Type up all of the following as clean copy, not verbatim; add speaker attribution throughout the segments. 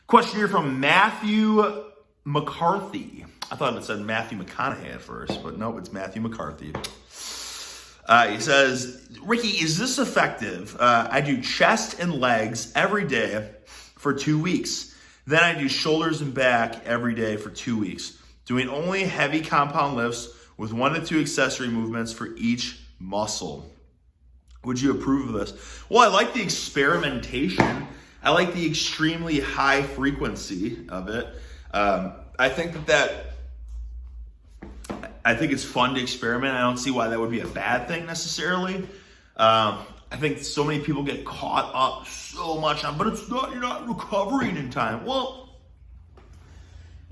Speaker 1: Question here from Matthew McCarthy. I thought it said Matthew McConaughey at first, but nope, it's Matthew McCarthy. He says, Ricky, is this effective? I do chest and legs every day for 2 weeks. Then I do shoulders and back every day for 2 weeks, doing only heavy compound lifts with 1 to 2 accessory movements for each muscle. Would you approve of this? Well, I like the experimentation. I like the extremely high frequency of it. I think I think it's fun to experiment. I don't see why that would be a bad thing necessarily. I think so many people get caught up so much on, but you're not recovering in time. Well,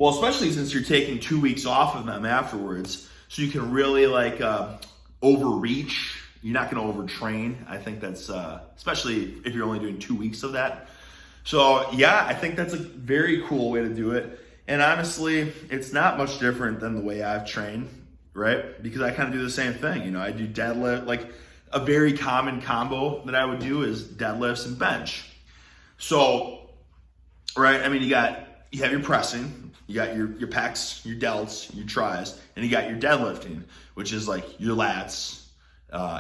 Speaker 1: especially since you're taking 2 weeks off of them afterwards, so you can really overreach. You're not going to overtrain. I think that's, especially if you're only doing 2 weeks of that. So yeah, I think that's a very cool way to do it. And honestly, it's not much different than the way I've trained, right? Because I kind of do the same thing. I do deadlift, like a very common combo that I would do is deadlifts and bench. So, right, I mean, you have your pressing, you got your pecs, your delts, your tris, and you got your deadlifting, which is like your lats,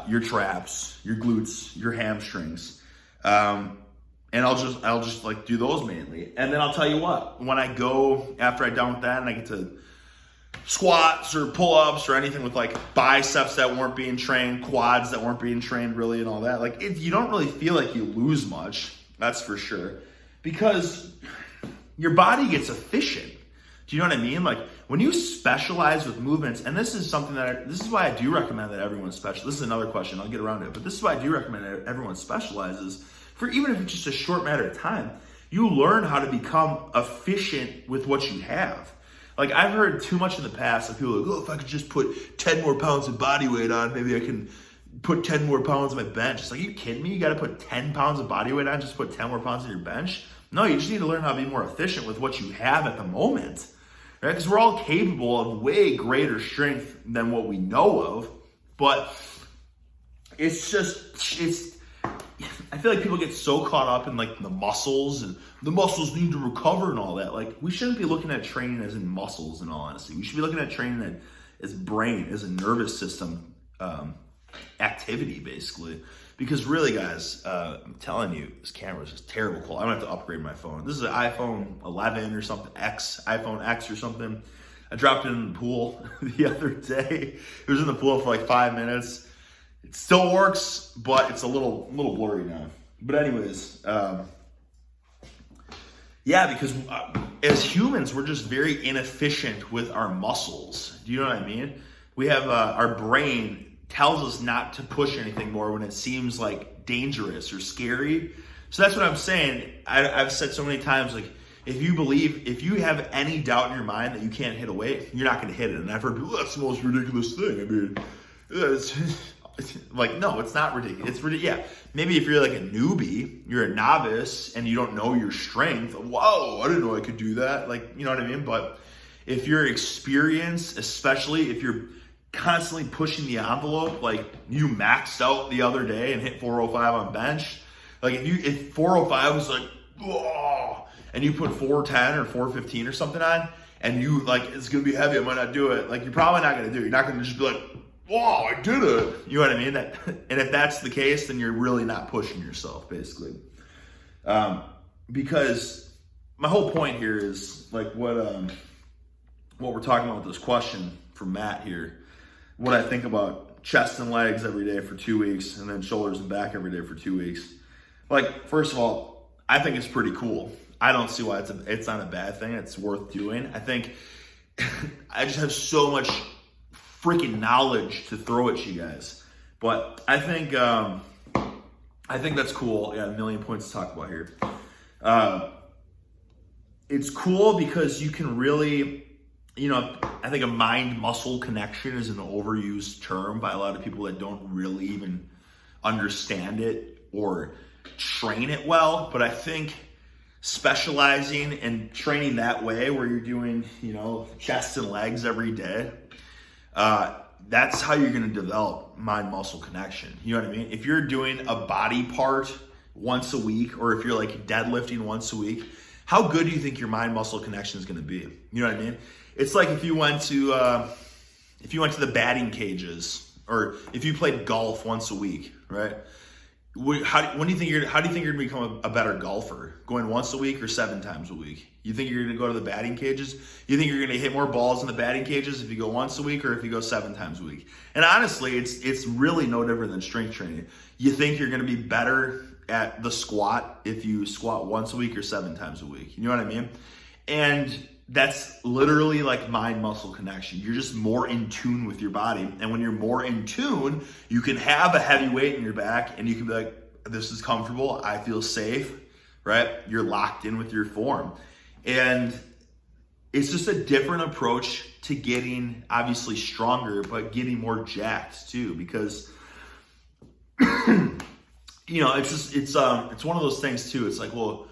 Speaker 1: your traps, your glutes, your hamstrings. And I'll just like do those mainly. And then I'll tell you what, when I go, after I'm done with that and I get to squats or pull-ups or anything with like biceps that weren't being trained, quads that weren't being trained really and all that, like you don't really feel like you lose much, that's for sure. Because your body gets efficient. Do you know what I mean? Like when you specialize with movements, and this is something this is why I do recommend that everyone specialize. This is another question, I'll get around to it, but this is why I do recommend that everyone specializes. For even if it's just a short matter of time, you learn how to become efficient with what you have. Like I've heard too much in the past of people like, if I could just put 10 more pounds of body weight on, maybe I can put 10 more pounds on my bench. It's like, are you kidding me? You got to put 10 pounds of body weight on, just put 10 more pounds on your bench? No, you just need to learn how to be more efficient with what you have at the moment, right? Because we're all capable of way greater strength than what we know of, but I feel like people get so caught up in like the muscles and the muscles need to recover and all that. Like we shouldn't be looking at training as in muscles in all honesty. We should be looking at training as brain, as a nervous system activity basically. Because really guys, I'm telling you, this camera is just terrible quality. I'm gonna have to upgrade my phone. This is an iPhone 11 or something, iPhone X or something. I dropped it in the pool the other day. It was in the pool for like 5 minutes. It still works, but it's a little blurry now. But anyways, yeah, because as humans, we're just very inefficient with our muscles. Do you know what I mean? We have our brain tells us not to push anything more when it seems like dangerous or scary. So that's what I'm saying. I've said so many times, like, if you have any doubt in your mind that you can't hit a weight, you're not going to hit it. And I've heard people, that's the most ridiculous thing. I mean, it's like, no, it's not ridiculous. It's ridiculous. Yeah, maybe if you're like a newbie, you're a novice, and you don't know your strength. Whoa, I didn't know I could do that. Like, you know what I mean? But if you're experienced, especially if you're constantly pushing the envelope, like you maxed out the other day and hit 405 on bench. Like if 405 was like, whoa, and you put 410 or 415 or something on, and you like, it's gonna be heavy, I might not do it. Like you're probably not gonna do it. You're not gonna just be like, whoa, I did it. You know what I mean? And if that's the case, then you're really not pushing yourself, basically. Because my whole point here is like what we're talking about with this question from Matt here. What I think about chest and legs every day for 2 weeks, and then shoulders and back every day for 2 weeks. Like, first of all, I think it's pretty cool. I don't see why it's not a bad thing. It's worth doing. I think I just have so much freaking knowledge to throw at you guys. But I think that's cool. Yeah, a million points to talk about here. It's cool because you can really, I think a mind-muscle connection is an overused term by a lot of people that don't really even understand it or train it well. But I think specializing and training that way where you're doing, chest and legs every day, that's how you're going to develop mind-muscle connection. You know what I mean? If you're doing a body part once a week, or if you're like deadlifting once a week, how good do you think your mind-muscle connection is going to be? You know what I mean? It's like if you went to the batting cages, or if you played golf once a week, right? How do you think you're going to become a better golfer? Going once a week or 7 times a week? You think you're going to go to the batting cages? You think you're going to hit more balls in the batting cages if you go once a week or if you go 7 times a week? And honestly, it's really no different than strength training. You think you're going to be better at the squat if you squat once a week or 7 times a week? You know what I mean? And that's literally like mind-muscle connection. You're just more in tune with your body. And when you're more in tune, you can have a heavy weight in your back and you can be like, this is comfortable. I feel safe, right? You're locked in with your form. And it's just a different approach to getting obviously stronger, but getting more jacked too, because it's one of those things too. It's like, well,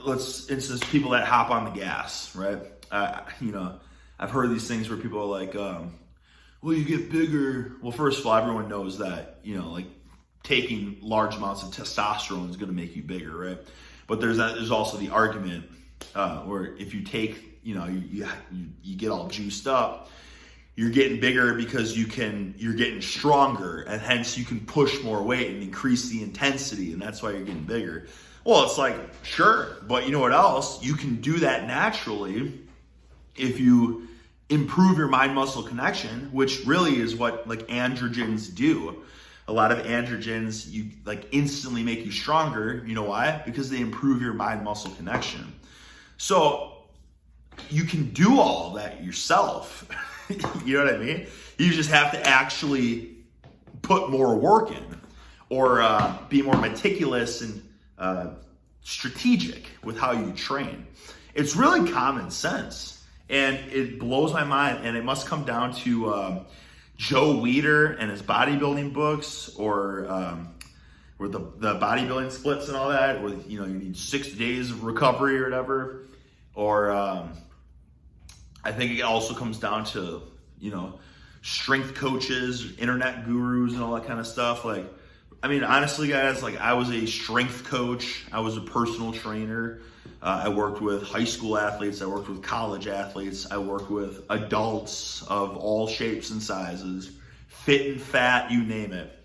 Speaker 1: it's just people that hop on the gas, right? I've heard these things where people are like, well, you get bigger. Well, first of all, everyone knows that, like taking large amounts of testosterone is going to make you bigger, right? But there's also the argument where if you take, you get all juiced up, you're getting bigger because you're getting stronger, and hence you can push more weight and increase the intensity, and that's why you're getting bigger. Well, it's like, sure, but you know what else? You can do that naturally if you improve your mind-muscle connection, which really is what like androgens do. A lot of androgens, you like instantly make you stronger. You know why? Because they improve your mind-muscle connection. So you can do all that yourself. You know what I mean? You just have to actually put more work in, or be more meticulous and strategic with how you train. It's really common sense, and it blows my mind. And it must come down to Joe Weider and his bodybuilding books, or where the bodybuilding splits and all that, where you need 6 days of recovery or whatever. Or I think it also comes down to strength coaches, internet gurus, and all that kind of stuff. Like, I mean, honestly, guys, like I was a strength coach. I was a personal trainer. I worked with high school athletes. I worked with college athletes. I worked with adults of all shapes and sizes, fit and fat, you name it.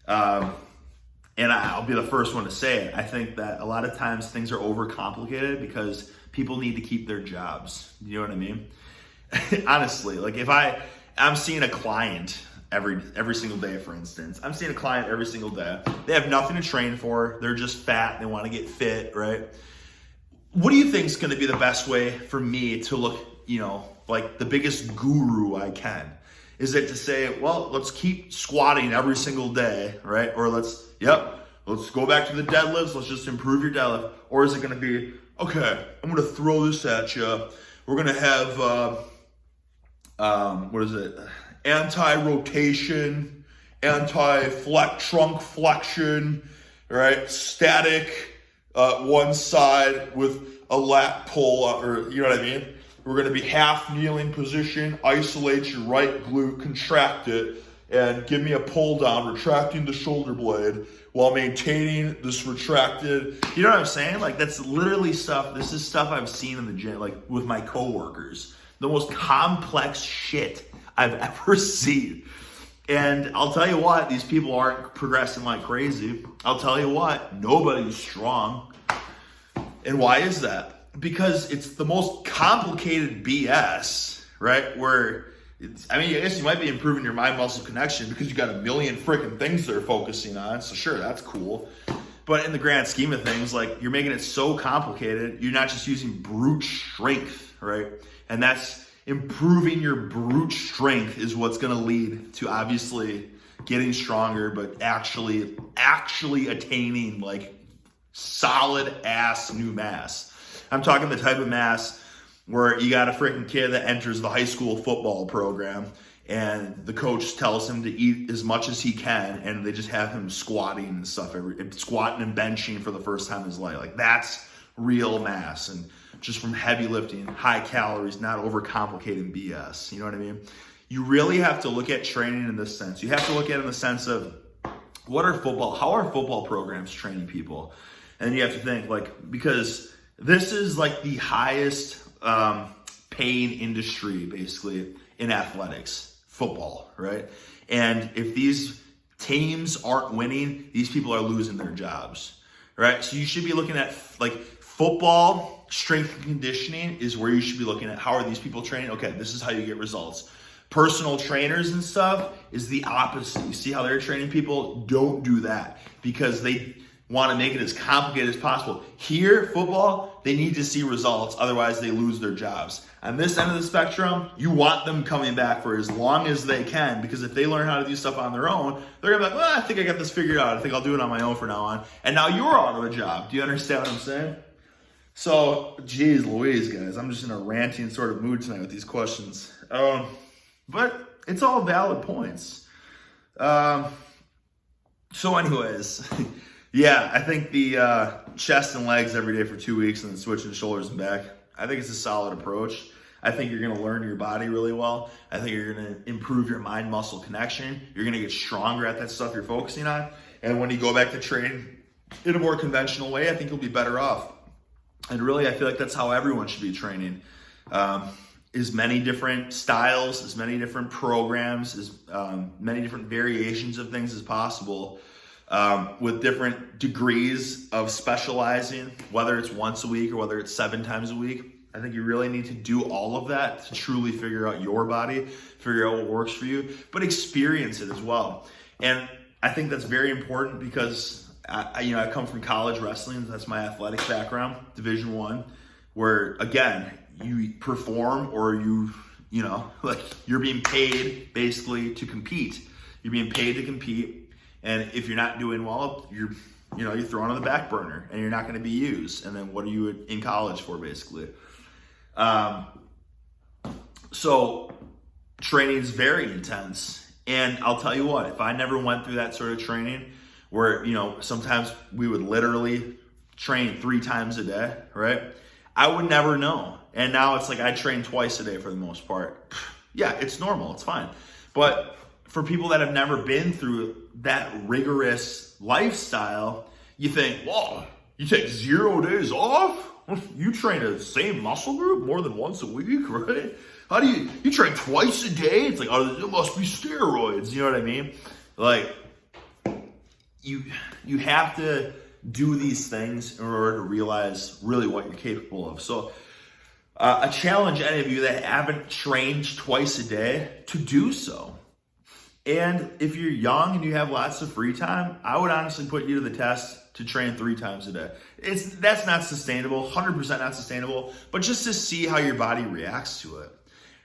Speaker 1: And I'll be the first one to say it. I think that a lot of times things are overcomplicated because people need to keep their jobs. You know what I mean? Honestly, like if I'm seeing a client every single day, for instance. I'm seeing a client every single day. They have nothing to train for. They're just fat. They want to get fit, right? What do you think is going to be the best way for me to look, like the biggest guru I can? Is it to say, well, let's keep squatting every single day, right? Or let's go back to the deadlifts. Let's just improve your deadlift. Or is it going to be, okay, I'm going to throw this at you. We're going to have, anti-rotation, trunk flexion, right? Static, one side with a lat pull, or you know what I mean? We're going to be half kneeling position, isolate your right glute, contract it, and give me a pull down, retracting the shoulder blade while maintaining this retracted. You know what I'm saying? Like that's literally stuff. This is stuff I've seen in the gym, like with my coworkers. The most complex shit I've ever seen. And I'll tell you what, these people aren't progressing like crazy. I'll tell you what, nobody's strong. And why is that? Because it's the most complicated BS, right? Where I guess you might be improving your mind-muscle connection because you got a million freaking things they're focusing on. So sure, that's cool. But in the grand scheme of things, like you're making it so complicated, you're not just using brute strength, right? And that's improving your brute strength is what's going to lead to obviously getting stronger, but actually attaining like solid ass new mass. I'm talking the type of mass where you got a freaking kid that enters the high school football program and the coach tells him to eat as much as he can, and they just have him squatting and stuff, squatting and benching for the first time in his life. Like that's real mass, and just from heavy lifting, high calories, not overcomplicating BS. You know what I mean? You really have to look at training in this sense. You have to look at it in the sense of how are football programs training people? And you have to think like, because this is like the highest paying industry basically in athletics, football, right? And if these teams aren't winning, these people are losing their jobs, right? So you should be looking at like football strength and conditioning is where you should be looking at how are these people training? Okay, this is how you get results. Personal trainers and stuff is the opposite. You see how they're training people? Don't do that because they want to make it as complicated as possible. Here, football, they need to see results, otherwise they lose their jobs. On this end of the spectrum, you want them coming back for as long as they can, because if they learn how to do stuff on their own, they're gonna be like, well, I think I got this figured out. I think I'll do it on my own from now on. And now you're out of a job. Do you understand what I'm saying? So, geez Louise, guys, I'm just in a ranting sort of mood tonight with these questions. But it's all valid points. So anyways, yeah, I think the chest and legs every day for 2 weeks and then switching to shoulders and back, I think it's a solid approach. I think you're going to learn your body really well. I think you're going to improve your mind-muscle connection. You're going to get stronger at that stuff you're focusing on. And when you go back to train in a more conventional way, I think you'll be better off. And really, I feel like that's how everyone should be training. As many different styles, as many different programs, as many different variations of things as possible, with different degrees of specializing, whether it's once a week or whether it's 7 times a week. I think you really need to do all of that to truly figure out your body, figure out what works for you, but experience it as well. And I think that's very important because I come from college wrestling. That's my athletic background, Division I, where again, you perform or you're being paid basically to compete. You're being paid to compete. And if you're not doing well, you're thrown on the back burner and you're not going to be used. And then what are you in college for basically? So training is very intense. And I'll tell you what, if I never went through that sort of training where, sometimes we would literally train 3 times a day, right? I would never know. And now it's like I train twice a day for the most part. Yeah, it's normal. It's fine. But for people that have never been through that rigorous lifestyle, you think, whoa, you take 0 days off? You train the same muscle group more than once a week, right? How do you train twice a day? It's like, oh, it must be steroids. You know what I mean? Like, you have to do these things in order to realize really what you're capable of. So I challenge any of you that haven't trained twice a day to do so. And if you're young and you have lots of free time, I would honestly put you to the test to train 3 times a day. That's not sustainable, 100% not sustainable, but just to see how your body reacts to it,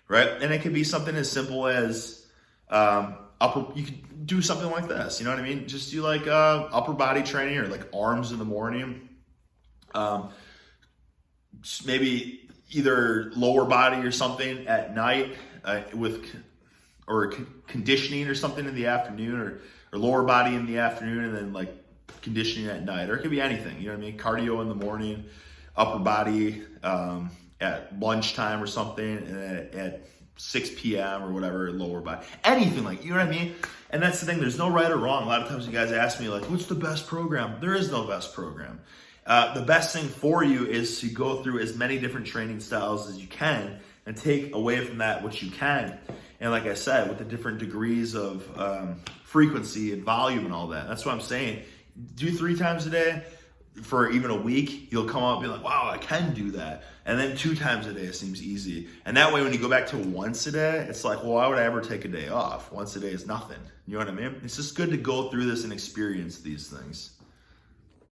Speaker 1: right? And it could be something as simple as you could do something like this, you know what I mean? Just do like upper body training or like arms in the morning. Maybe either lower body or something at night or conditioning or something in the afternoon, or lower body in the afternoon and then like conditioning at night, or it could be anything, you know what I mean? Cardio in the morning, upper body at lunchtime or something, and at 6 p.m. or whatever, lower body, anything like, you know what I mean? And that's the thing, there's no right or wrong. A lot of times you guys ask me like, what's the best program? There is no best program. The best thing for you is to go through as many different training styles as you can and take away from that what you can. And like I said, with the different degrees of frequency and volume and all that, that's what I'm saying. Do 3 times a day for even a week, you'll come out and be like, wow, I can do that. And then 2 times a day seems easy. And that way, when you go back to once a day, it's like, well, why would I ever take a day off? Once a day is nothing. You know what I mean? It's just good to go through this and experience these things.